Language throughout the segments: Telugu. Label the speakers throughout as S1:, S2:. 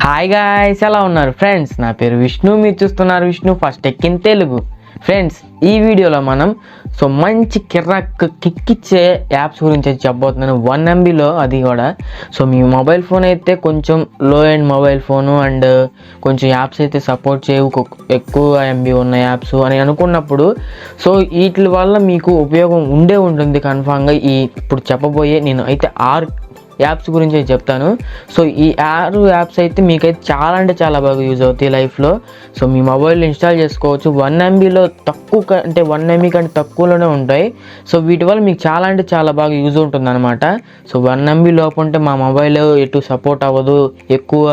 S1: హాయ్ గాయ్స్, ఎలా ఉన్నారు ఫ్రెండ్స్? నా పేరు విష్ణు, మీరు చూస్తున్నారు Vishnu first tech in Telugu. Friends, ఈ వీడియోలో మనం మంచి కిక్కిచ్చే యాప్స్ గురించి అయితే చెప్పబోతున్నాను. 1 MBలో, అది కూడా మీ మొబైల్ ఫోన్ అయితే కొంచెం లో ఎండ్ మొబైల్ ఫోను అండ్ కొంచెం యాప్స్ అయితే సపోర్ట్ చేయవు, ఎక్కువ MB ఉన్న యాప్స్ అని అనుకున్నప్పుడు వీటి వల్ల మీకు ఉపయోగం ఉంటుంది కన్ఫామ్గా. ఇప్పుడు చెప్పబోయే నేను అయితే 6 యాప్స్ గురించి అయితే చెప్తాను. ఈ 6 యాప్స్ అయితే మీకైతే చాలా అంటే చాలా బాగా యూజ్ అవుతాయి లైఫ్లో. మీ మొబైల్లో ఇన్స్టాల్ చేసుకోవచ్చు. 1 MBలో తక్కువ, అంటే 1 MB కంటే తక్కువలోనే ఉంటాయి. వీటి వల్ల మీకు చాలా అంటే చాలా బాగా యూజ్ ఉంటుంది అనమాట. 1 MB లోపు ఉంటే మా మొబైల్ ఎటు సపోర్ట్ అవ్వదు, ఎక్కువ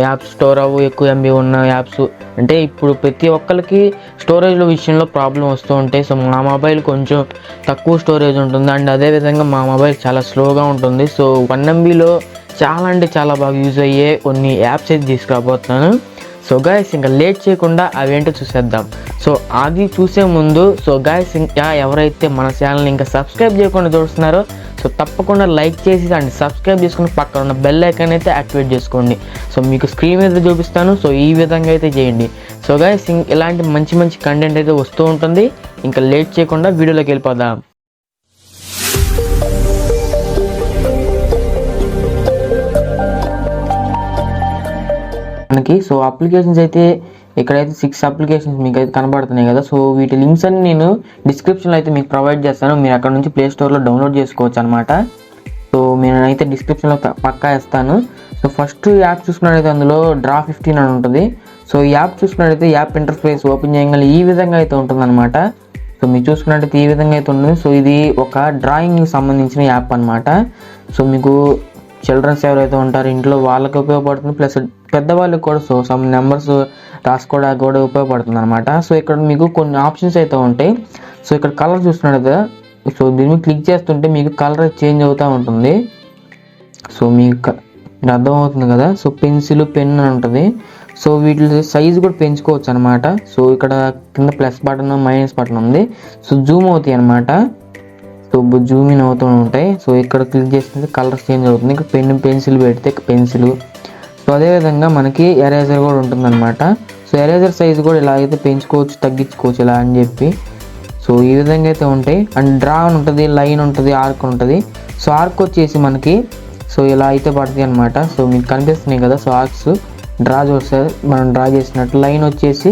S1: యాప్స్ స్టోర్ అవ్వు, ఎక్కువ MB ఉన్న యాప్స్ అంటే ఇప్పుడు ప్రతి ఒక్కరికి స్టోరేజ్లో విషయంలో ప్రాబ్లం వస్తూ ఉంటాయి. మా మొబైల్ కొంచెం తక్కువ స్టోరేజ్ ఉంటుంది అండ్ అదేవిధంగా మా మొబైల్ చాలా స్లోగా ఉంటుంది. 1 MBలో చాలా అంటే చాలా బాగా యూజ్ అయ్యే కొన్ని యాప్స్ అయితే తీసుకురాబోతున్నాను. గాయస్, ఇంకా లేట్ చేయకుండా అవేంటో చూసేద్దాం. అది చూసే ముందు గాయస్, ఇంకా ఎవరైతే మన ఛానల్ని ఇంకా సబ్స్క్రైబ్ చేయకుండా చూస్తున్నారో తప్పకుండా లైక్ చేసి అండ్ సబ్స్క్రైబ్ చేసుకుని పక్కన ఉన్న బెల్ ఐకాన్ అయితే యాక్టివేట్ చేసుకోండి. మీకు స్క్రీన్ మీద చూపిస్తాను. ఈ విధంగా అయితే చేయండి. గాయస్, ఇలాంటి మంచి మంచి కంటెంట్ అయితే వస్తూ ఉంటుంది. ఇంకా లేట్ చేయకుండా వీడియోలోకి వెళ్ళిపోదాం. మనకి అప్లికేషన్స్ అయితే ఇక్కడైతే 6 అప్లికేషన్స్ మీకు అయితే కనబడుతున్నాయి కదా. వీటి లింక్స్ అన్ని నేను డిస్క్రిప్షన్లో అయితే మీకు ప్రొవైడ్ చేస్తాను. మీరు అక్కడ నుంచి ప్లే స్టోర్లో డౌన్లోడ్ చేసుకోవచ్చు అనమాట. నేనైతే డిస్క్రిప్షన్లో పక్కా ఇస్తాను. ఫస్ట్ యాప్ చూసుకున్నట్టయితే అందులో డ్రా 15 అని ఉంటుంది. ఈ యాప్ చూసుకున్నట్టయితే యాప్ ఇంటర్ఫేస్ ఓపెన్ చేయగల ఈ విధంగా అయితే ఉంటుంది అనమాట. మీరు చూసుకున్నట్టయితే ఈ విధంగా అయితే ఉంటుంది. ఇది ఒక డ్రాయింగ్కి సంబంధించిన యాప్ అనమాట. మీకు చిల్డ్రన్స్ ఎవరైతే ఉంటారో ఇంట్లో వాళ్ళకి ఉపయోగపడుతుంది, ప్లస్ పెద్దవాళ్ళకి కూడా సమ్ నెంబర్స్ రాసుకోవడానికి కూడా ఉపయోగపడుతుంది అనమాట. ఇక్కడ మీకు కొన్ని ఆప్షన్స్ అయితే ఉంటాయి. ఇక్కడ కలర్ చూస్తున్నట్టు, దీన్ని క్లిక్ చేస్తుంటే మీకు కలర్ చేంజ్ అవుతూ ఉంటుంది. మీకు అర్థమవుతుంది కదా. పెన్సిల్, పెన్ అని ఉంటుంది. వీటి సైజు కూడా పెంచుకోవచ్చు అనమాట. ఇక్కడ కింద ప్లస్ బటన్, మైనస్ బటన్ ఉంది. జూమ్ అవుతాయి అనమాట. జూమ్ ఇన్ అవుతూ ఉంటాయి. ఇక్కడ క్లిక్ చేస్తే కలర్ చేంజ్ అవుతుంది. ఇక్కడ పెన్, పెన్సిల్ పెడితే పెన్సిల్. అదేవిధంగా మనకి ఎరేజర్ కూడా ఉంటుంది అనమాట. ఎరేజర్ సైజు కూడా ఇలా అయితే పెంచుకోవచ్చు, తగ్గించుకోవచ్చు ఇలా అని చెప్పి. ఈ విధంగా అయితే ఉంటాయి. అండ్ డ్రా అని ఉంటుంది, లైన్ ఉంటుంది, ఆర్క్ ఉంటుంది. ఆర్క్ వచ్చేసి మనకి ఇలా అయితే పడుతుంది అనమాట. మీకు కనిపిస్తున్నాయి కదా ఆర్క్స్. డ్రా చూస్తే మనం డ్రా చేసినట్టు. లైన్ వచ్చేసి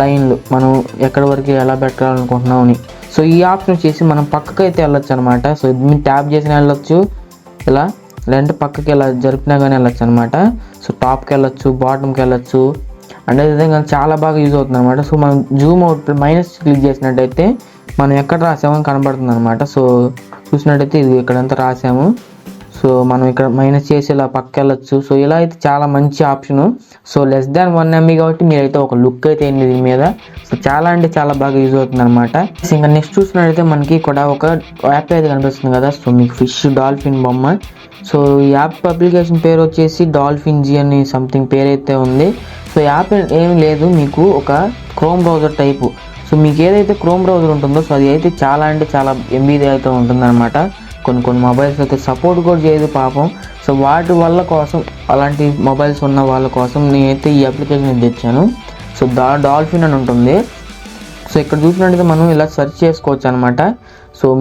S1: లైన్లు మనం ఎక్కడి వరకు ఎలా పెట్టాలనుకుంటున్నాం అని. ఈ ఆప్షన్ వచ్చేసి మనం పక్కకి అయితే వెళ్ళొచ్చు అనమాట. మీరు ట్యాప్ చేసిన వెళ్ళొచ్చు ఇలా, లేదంటే పక్కకి ఇలా జరిపినా కానీ వెళ్ళొచ్చు అనమాట. టాప్కి వెళ్ళొచ్చు, బాటమ్కి వెళ్ళొచ్చు. అంటే విధంగా చాలా బాగా యూజ్ అవుతుంది అనమాట. మనం జూమ్ అవుట్ మైనస్ క్లిక్ చేసినట్టయితే మనం ఎక్కడ రాసామని కనబడుతుంది అనమాట. చూసినట్టయితే ఇది ఇక్కడంతా రాసాము. మనం ఇక్కడ మైనస్ చేసి ఇలా పక్కకి వెళ్ళొచ్చు. ఇలా అయితే చాలా మంచి ఆప్షను. లెస్ దాన్ 1 MB కాబట్టి మీరైతే ఒక లుక్ అయితే ఏంటి దీని మీద. చాలా అంటే చాలా బాగా యూజ్ అవుతుంది అనమాట. ఇంకా నెక్స్ట్ చూసినట్టయితే మనకి కూడా ఒక యాప్ అయితే కనిపిస్తుంది కదా. మీకు ఫిష్, డాల్ఫిన్ బొమ్మ. ఈ యాప్ అప్లికేషన్ పేరు వచ్చేసి డాల్ఫిన్ జీ అని సంథింగ్ పేరు అయితే ఉంది. యాప్ ఏమి లేదు, మీకు ఒక క్రోమ్ బ్రౌజర్ టైపు. మీకు ఏదైతే క్రోమ్ బ్రౌజర్ ఉంటుందో అది అయితే చాలా అంటే చాలా MB అయితే ఉంటుందన్నమాట. కొన్ని మొబైల్స్ అయితే సపోర్ట్ కూడా చేయదు పాపం. వాటి వల్ల కోసం, అలాంటి మొబైల్స్ ఉన్న వాళ్ళ కోసం నేనైతే ఈ అప్లికేషన్ తెచ్చాను. డాల్ఫిన్ అని ఉంటుంది. ఇక్కడ చూసినట్టయితే మనం ఇలా సెర్చ్ చేసుకోవచ్చు అనమాట.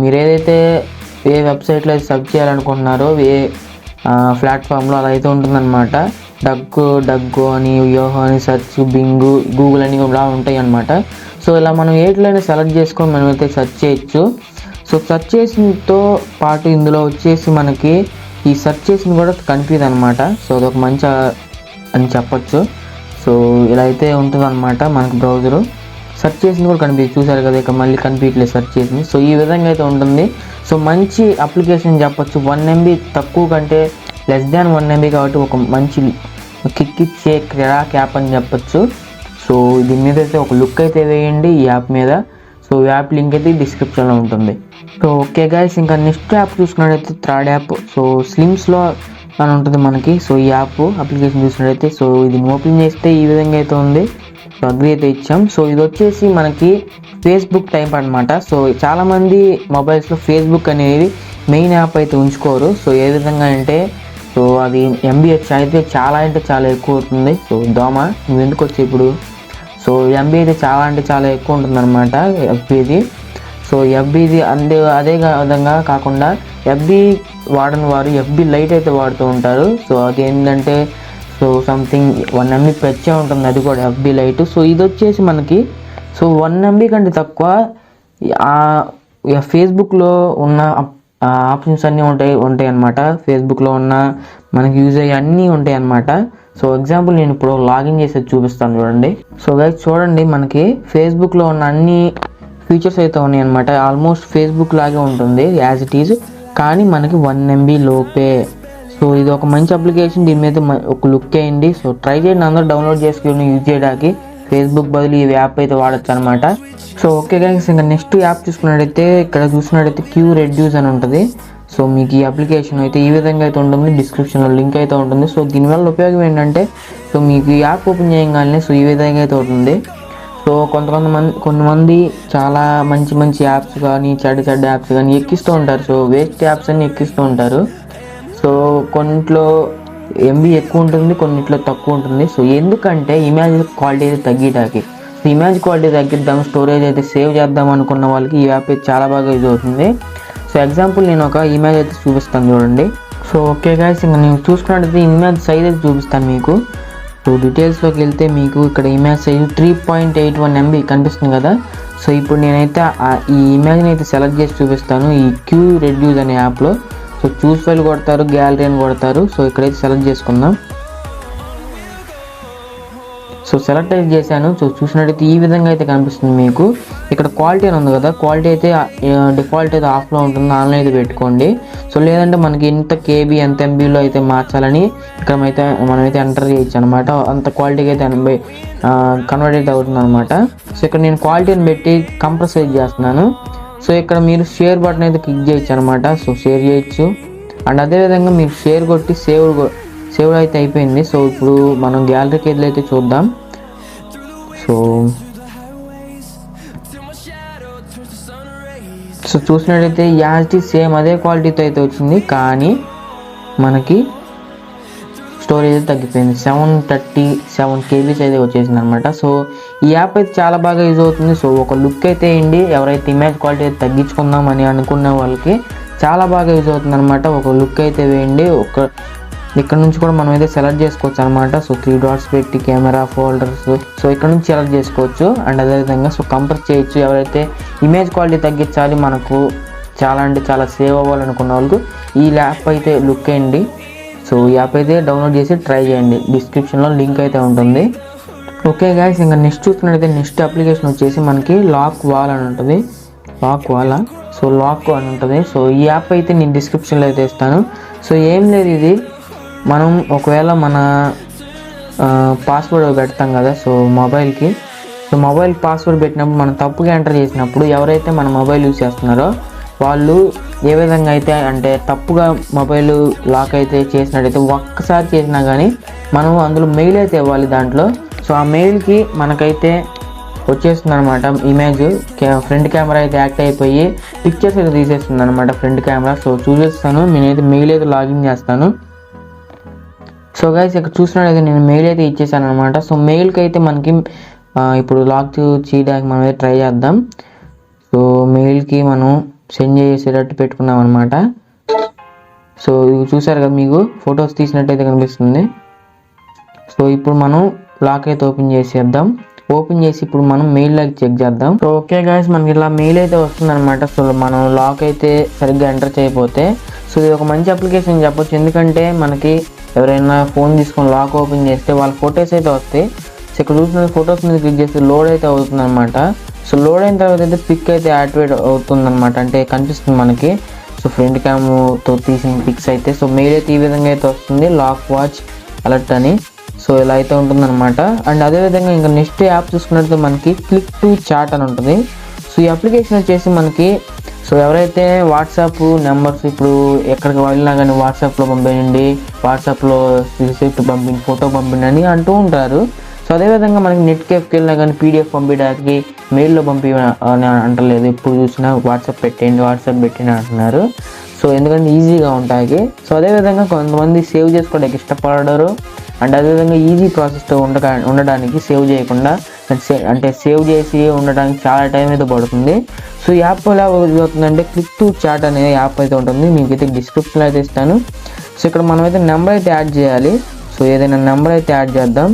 S1: మీరు ఏదైతే ఏ వెబ్సైట్లో అయితే సెర్చ్ చేయాలనుకుంటున్నారో, ఏ ప్లాట్ఫామ్లో అలా అయితే ఉంటుందన్నమాట. డగ్గో అని, యోహో అని, సెర్చ్, బింగ్, గూగుల్ అని కూడా ఉంటాయి అనమాట. ఇలా మనం ఏట్లైనా సెలెక్ట్ చేసుకొని మనమైతే సెర్చ్ చేయొచ్చు. సెర్చ్ చేసినతో పాటు ఇందులో వచ్చేసి మనకి ఈ సెర్చ్ చేసిన కూడా కనిపించదు అనమాట. అదొక మంచి అని చెప్పచ్చు. ఇలా అయితే ఉంటుంది అనమాట మనకి బ్రౌజరు. సెర్చ్ చేసింది కూడా కనిపించదు, చూసారు కదా. ఇక మళ్ళీ కనిపించలేదు సెర్చ్ చేసింది. ఈ విధంగా అయితే ఉంటుంది. మంచి అప్లికేషన్ చెప్పచ్చు. 1 MB తక్కువ కంటే లెస్ దాన్ 1 MB కాబట్టి ఒక మంచి కిక్కిచ్చే క్రాక్ యాప్ అని చెప్పచ్చు. దీని మీద అయితే ఒక లుక్ అయితే వేయండి ఈ యాప్ మీద. యాప్ లింక్ అయితే డిస్క్రిప్షన్లో ఉంటుంది. ఓకే గైస్, ఇంకా నెక్స్ట్ యాప్ చూసుకున్నట్టయితే థర్డ్ యాప్. స్లిమ్స్లో అని ఉంటుంది మనకి. ఈ యాప్ అప్లికేషన్ చూసినట్టయితే ఇది ఓపెన్ చేస్తే ఈ విధంగా అయితే ఉంది. అగ్రి అయితే ఇచ్చాం. ఇది వచ్చేసి మనకి ఫేస్బుక్ టైప్ అనమాట. చాలామంది మొబైల్స్లో ఫేస్బుక్ అనేది మెయిన్ యాప్ అయితే ఉంచుకోరు. ఏ విధంగా అంటే సో అది ఎంబీహెచ్ అయితే చాలా అంటే చాలా ఎక్కువ అవుతుంది. సో దోమ నువ్వు ఎందుకు వచ్చి ఇప్పుడు సో ఎంబీ అయితే చాలా అంటే చాలా ఎక్కువ ఉంటుంది అనమాట ఎఫ్బీది. సో ఎఫ్బీది అదే విధంగా కాకుండా ఎఫ్బీ వాడని వారు ఎఫ్బీ లైట్ అయితే వాడుతూ ఉంటారు. సో అది ఏంటంటే సో సంథింగ్ 1 MB పెచ్చే ఉంటుంది, అది కూడా ఎఫ్బీ లైట్. సో ఇది వచ్చేసి మనకి సో 1 MB కంటే తక్కువ ఫేస్బుక్లో ఉన్న ఆప్షన్స్ అన్నీ ఉంటాయి అన్నమాట. ఫేస్బుక్లో ఉన్న మనకి యూజ్ అయ్యి అన్నీ ఉంటాయి అన్నమాట. సో ఎగ్జాంపుల్ నేను ఇప్పుడు లాగిన్ చేసేది చూపిస్తాను చూడండి. సో గైస్ చూడండి, మనకి ఫేస్బుక్లో ఉన్న అన్ని ఫీచర్స్ అయితే ఉన్నాయి అన్నమాట. ఆల్మోస్ట్ ఫేస్బుక్ లాగే ఉంటుంది యాజ్ ఇట్ ఈజ్, కానీ మనకి 1 MB లోపే. సో ఇది ఒక మంచి అప్లికేషన్, దీని మీద ఒక లుక్ వేయండి. సో ట్రై చేయండి, అందరూ డౌన్లోడ్ చేసుకుని యూజ్ చేయడానికి. ఫేస్బుక్ బదులు ఈ యాప్ అయితే వాడచ్చు అనమాట. సో ఓకే గైస్, ఇంకా నెక్స్ట్ యాప్ చూసుకున్నట్టయితే ఇక్కడ చూసినట్టయితే క్యూ రెడ్యూస్ అని ఉంటుంది. సో మీకు ఈ అప్లికేషన్ అయితే ఈ విధంగా అయితే ఉంటుంది, డిస్క్రిప్షన్లో లింక్ అయితే ఉంటుంది. సో దీనివల్ల ఉపయోగం ఏంటంటే సో మీకు ఈ యాప్ ఓపెన్ చేయగానే సో ఈ విధంగా అయితే ఉంటుంది. సో కొంతమంది చాలా మంచి యాప్స్ కానీ చెడ్డ యాప్స్ కానీ ఎక్కిస్తూ ఉంటారు. సో వేస్ట్ యాప్స్ అన్ని ఎక్కిస్తూ ఉంటారు. సో కొన్నిట్లో ఎంబీ ఎక్కువ ఉంటుంది, కొన్నిట్లో తక్కువ ఉంటుంది. సో ఎందుకంటే ఇమేజ్ క్వాలిటీ అయితే తగ్గడానికి, సో ఇమేజ్ క్వాలిటీ తగ్గిద్దాం, స్టోరేజ్ అయితే సేవ్ చేద్దాం అనుకున్న వాళ్ళకి ఈ యాప్ అయితే చాలా బాగా యూజ్ అవుతుంది. సో ఎగ్జాంపుల్ నేను ఒక ఇమేజ్ అయితే చూపిస్తాను చూడండి. సో ఓకే గైస్, ఇంకా నేను చూసుకున్నట్టయితే ఇమేజ్ సైజ్ అయితే చూపిస్తాను మీకు. సో డీటెయిల్స్లోకి వెళ్తే మీకు ఇక్కడ ఇమేజ్ సైజ్ 3.81 MB కనిపిస్తుంది కదా. సో ఇప్పుడు నేనైతే ఈ ఇమేజ్ని అయితే సెలెక్ట్ చేసి చూపిస్తాను ఈ క్యూ రెడ్యూస్ అనే యాప్లో. సో చూస్ ఫైల్ కొడతారు, గ్యాలరీ అని కొడతారు. సో ఇక్కడైతే సెలెక్ట్ చేసుకుందాం. సో సెలెక్ట్ అయితే చేశాను. సో చూసినట్టయితే ఈ విధంగా అయితే కనిపిస్తుంది మీకు. ఇక్కడ క్వాలిటీ అని ఉంది కదా, క్వాలిటీ అయితే డిఫాల్ట్ అయితే ఆఫ్లో ఉంటుంది, ఆన్లైన్ అయితే పెట్టుకోండి. సో లేదంటే మనకి ఎంత కేబీ ఎంత ఎంబీలో అయితే మార్చాలని ఇక్కడ అయితే మనమైతే ఎంటర్ చేయొచ్చు అనమాట. అంత క్వాలిటీకి అయితే కన్వర్ట్ అయితే అవుతుంది అనమాట. సో ఇక్కడ నేను క్వాలిటీని పెట్టి కంప్రెస్ అయితే చేస్తున్నాను. సో ఇక్కడ మీరు షేర్ బటన్ అయితే క్లిక్ చేయొచ్చు అనమాట. సో షేర్ చేయొచ్చు. అండ్ అదేవిధంగా మీరు షేర్ కొట్టి సేవ్ అయితే అయిపోయింది. సో ఇప్పుడు మనం గ్యాలరీకి వెళ్ళైతే చూద్దాం. సో చూసినట్టయితే యాజ్ సేమ్ అదే క్వాలిటీతో అయితే వచ్చింది, కానీ మనకి స్టోరేజ్ అయితే తగ్గిపోయింది. 737 KB అయితే వచ్చేసింది అనమాట. సో ఈ యాప్ అయితే చాలా బాగా యూజ్ అవుతుంది. సో ఒక లుక్ అయితే వేయండి, ఎవరైతే ఇమేజ్ క్వాలిటీ అయితే తగ్గించుకుందాం అని అనుకునే వాళ్ళకి చాలా బాగా యూజ్ అవుతుంది అనమాట. ఒక లుక్ అయితే వేయండి. ఇక్కడ నుంచి కూడా మనం అయితే సెలెక్ట్ చేసుకోవచ్చు అనమాట. సో 3 డాట్స్ పెట్టి కెమెరా ఫోల్డర్స్, సో ఇక్కడ నుంచి సెలెక్ట్ చేసుకోవచ్చు. అండ్ అదేవిధంగా సో కంప్రెస్ చేయొచ్చు. ఎవరైతే ఇమేజ్ క్వాలిటీ తగ్గించాలి, మనకు చాలా అంటే చాలా సేవ్ అవ్వాలనుకున్న వాళ్ళకు ఈ యాప్ అయితే లుక్ వేయండి. సో ఈ యాప్ అయితే డౌన్లోడ్ చేసి ట్రై చేయండి, డిస్క్రిప్షన్లో లింక్ అయితే ఉంటుంది. ఓకే గైస్, ఇంకా నెక్స్ట్ చూస్తున్నట్టయితే నెక్స్ట్ అప్లికేషన్ వచ్చేసి మనకి లాక్ వాల్ అని ఉంటుంది. లాక్ అని ఉంటుంది. సో ఈ యాప్ అయితే నేను డిస్క్రిప్షన్లో అయితే ఇస్తాను. సో ఏం లేదు, ఇది మనం ఒకవేళ మన పాస్వర్డ్ పెడతాం కదా సో మొబైల్కి. సో మొబైల్ పాస్వర్డ్ పెట్టినప్పుడు మనం తప్పుగా ఎంటర్ చేసినప్పుడు ఎవరైతే మన మొబైల్ యూజ్ చేస్తున్నారో వాళ్ళు ఏ విధంగా అయితే అంటే తప్పుగా మొబైల్ లాక్ అయితే చేసినట్టయితే ఒక్కసారి చేసినా కానీ మనం అందులో మెయిల్ అయితే ఇవ్వాలి దాంట్లో. సో ఆ మెయిల్కి మనకైతే వచ్చేస్తుంది అనమాట ఇమేజ్. ఫ్రంట్ కెమెరా అయితే యాక్ట్ అయిపోయి పిక్చర్స్ అయితే తీసేస్తుంది అనమాట ఫ్రంట్ కెమెరా. సో చూసేస్తాను, నేనైతే మెయిల్ అయితే లాగిన్ చేస్తాను. సో గైస్ ఇక్కడ చూసినట్టయితే నేను మెయిల్ అయితే ఇచ్చేసాను అనమాట. సో మెయిల్కి అయితే మనకి ఇప్పుడు లాక్ చేయడానికి మనం అయితే ట్రై చేద్దాం. సో మెయిల్కి మనం సెండ్ చేసేటట్టు పెట్టుకున్నాం అనమాట. సో ఇవి చూసారు కదా, మీకు ఫొటోస్ తీసినట్టయితే కనిపిస్తుంది. సో ఇప్పుడు మనం లాక్ అయితే ఓపెన్ చేసేద్దాం. ఓపెన్ చేసి ఇప్పుడు మనం మెయిల్ లాక్ చెక్ చేద్దాం. సో ఓకే గైస్, మనకి ఇలా మెయిల్ అయితే వస్తుంది అనమాట. సో మనం లాక్ అయితే సరిగ్గా ఎంటర్ చేయకపోతే సో ఇది ఒక మంచి అప్లికేషన్ చెప్పొచ్చు. ఎందుకంటే మనకి ఎవరైనా ఫోన్ తీసుకొని లాక్ ఓపెన్ చేస్తే వాళ్ళ ఫొటోస్ అయితే వస్తాయి. సో ఇక్కడ చూసిన ఫొటోస్ మీద క్లిక్ చేస్తే లోడ్ అయితే అవుతుంది అనమాట. సో లోడ్ అయిన తర్వాత అయితే పిక్ అయితే యాక్టివేట్ అవుతుంది అనమాట, అంటే కనిపిస్తుంది మనకి. సో ఫ్రంట్ క్యామ్తో తీసిన పిక్స్ అయితే. సో మెయిల్ అయితే ఈ విధంగా అయితే వస్తుంది, లాక్ వాచ్ అలర్ట్ అని. సో ఇలా అయితే ఉంటుందన్నమాట. అండ్ అదేవిధంగా ఇంకా నెక్స్ట్ యాప్ చూసుకున్నట్లయితే మనకి క్లిక్ టు చాట్ అని ఉంటుంది. సో ఈ అప్లికేషన్ వచ్చేసి మనకి సో ఎవరైతే వాట్సాప్ నెంబర్స్ ఇప్పుడు ఎక్కడికి వెళ్ళినా కానీ వాట్సాప్లో పంపేయండి, వాట్సాప్లో రిసిప్ట్ పంపిండి, ఫోటో పంపిండి అని అంటూ ఉంటారు. సో అదేవిధంగా మనకి నెట్ కేఫ్కి వెళ్ళినా కానీ PDF పంపించడానికి మెయిల్లో పంపి అని అంటలేదు. ఎప్పుడు చూసినా వాట్సాప్ పెట్టండి అంటున్నారు. సో ఎందుకంటే ఈజీగా ఉంటాయి. సో అదేవిధంగా కొంతమంది సేవ్ చేసుకోవడానికి ఇష్టపడరు, అండ్ అదేవిధంగా ఈజీ ప్రాసెస్తో ఉండడానికి సేవ్ చేయకుండా అంటే సేవ్ చేసి ఉండడానికి చాలా టైం అయితే పడుతుంది. సో ఈ యాప్ ఎలా అవుతుందంటే క్లిక్ టు చాట్ అనే యాప్ అయితే ఉంటుంది, మీకైతే డిస్క్రిప్షన్లో అయితే ఇస్తాను. సో ఇక్కడ మనమైతే నెంబర్ అయితే యాడ్ చేయాలి. సో ఏదైనా నెంబర్ అయితే యాడ్ చేద్దాం.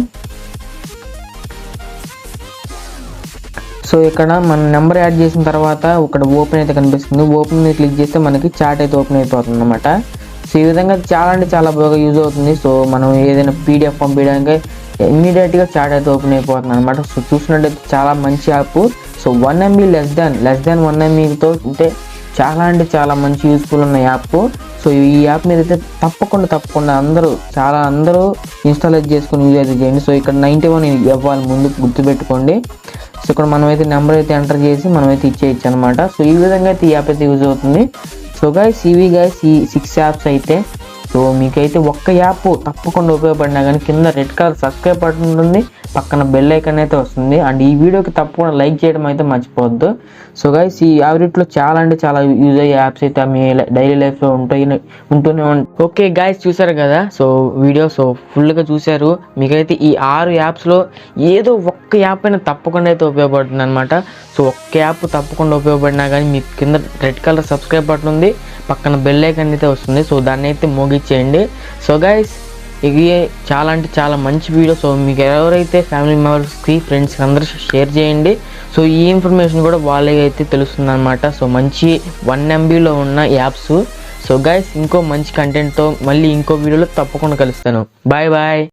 S1: సో ఇక్కడ మన నెంబర్ యాడ్ చేసిన తర్వాత ఇక్కడ ఓపెన్ అయితే కనిపిస్తుంది. ఓపెన్ మీద క్లిక్ చేస్తే మనకి చాట్ అయితే ఓపెన్ అయిపోతుంది అనమాట. సో ఈ విధంగా చాలా అంటే చాలా బాగా యూజ్ అవుతుంది. సో మనం ఏదైనా పీడిఎఫ్ పంపించడానికి ఇమ్మీడియట్గా చాట్ అయితే ఓపెన్ అయిపోతుంది అనమాట. సో చూసినట్టయితే చాలా మంచి app. So 1 MB less than 1 MBతో అంటే చాలా మంచి యూస్ఫుల్ ఉన్న యాప్. సో ఈ యాప్ మీద అయితే తప్పకుండా అందరూ ఇన్స్టాల్ చేసుకొని యూజ్ అయితే చేయండి. సో ఇక్కడ 91 ఇవ్వాలి ముందు, గుర్తుపెట్టుకోండి. సో ఇక్కడ మనమైతే నెంబర్ అయితే ఎంటర్ చేసి మనమైతే ఇచ్చేయచ్చు అనమాట. సో ఈ విధంగా అయితే ఈ యాప్ అయితే యూజ్ అవుతుంది. సో గైస్ ఈ 6 యాప్స్ అయితే. సో మీకైతే ఒక్క యాప్ తప్పకుండా ఉపయోగపడినా కానీ కింద రెడ్ కలర్ సబ్స్క్రైబ్ బటన్ ఉంటుంది, పక్కన బెల్ ఐకాన్ అయితే వస్తుంది. అండ్ ఈ వీడియోకి తప్పకుండా లైక్ చేయడం అయితే మర్చిపోవద్దు. సో గైస్ ఈ యావరేట్లో చాలా అంటే చాలా యూజ్ అయ్యే యాప్స్ అయితే మీ డైలీ లైఫ్లో ఉంటూనే ఉంటాయి. ఓకే గైస్ చూసారు కదా, సో వీడియో ఫుల్గా చూశారు. మీకైతే ఈ 6 యాప్స్లో ఏదో ఒక్క యాప్ అయినా తప్పకుండా అయితే ఉపయోగపడుతుంది అనమాట. సో ఒక్క యాప్ తప్పకుండా ఉపయోగపడినా కానీ మీకు కింద రెడ్ కలర్ సబ్స్క్రైబ్ బటన్ ఉంది, పక్కన బెల్ ఐకాన్ అయితే వస్తుంది. సో దాన్ని అయితే మోగిచ్చేయండి. సో గైస్ ఇది చాలా అంటే చాలా మంచి వీడియో. సో మీకు ఎవరైతే ఫ్యామిలీ మెంబర్స్కి ఫ్రెండ్స్కి అందరూ షేర్ చేయండి. సో ఈ ఇన్ఫర్మేషన్ కూడా వాళ్ళకి అయితే తెలుస్తుంది అనమాట. సో మంచి 1 MBలో ఉన్న యాప్స్. సో గైస్ ఇంకో మంచి కంటెంట్తో మళ్ళీ ఇంకో వీడియోలో తప్పకుండా కలుస్తాను. బాయ్.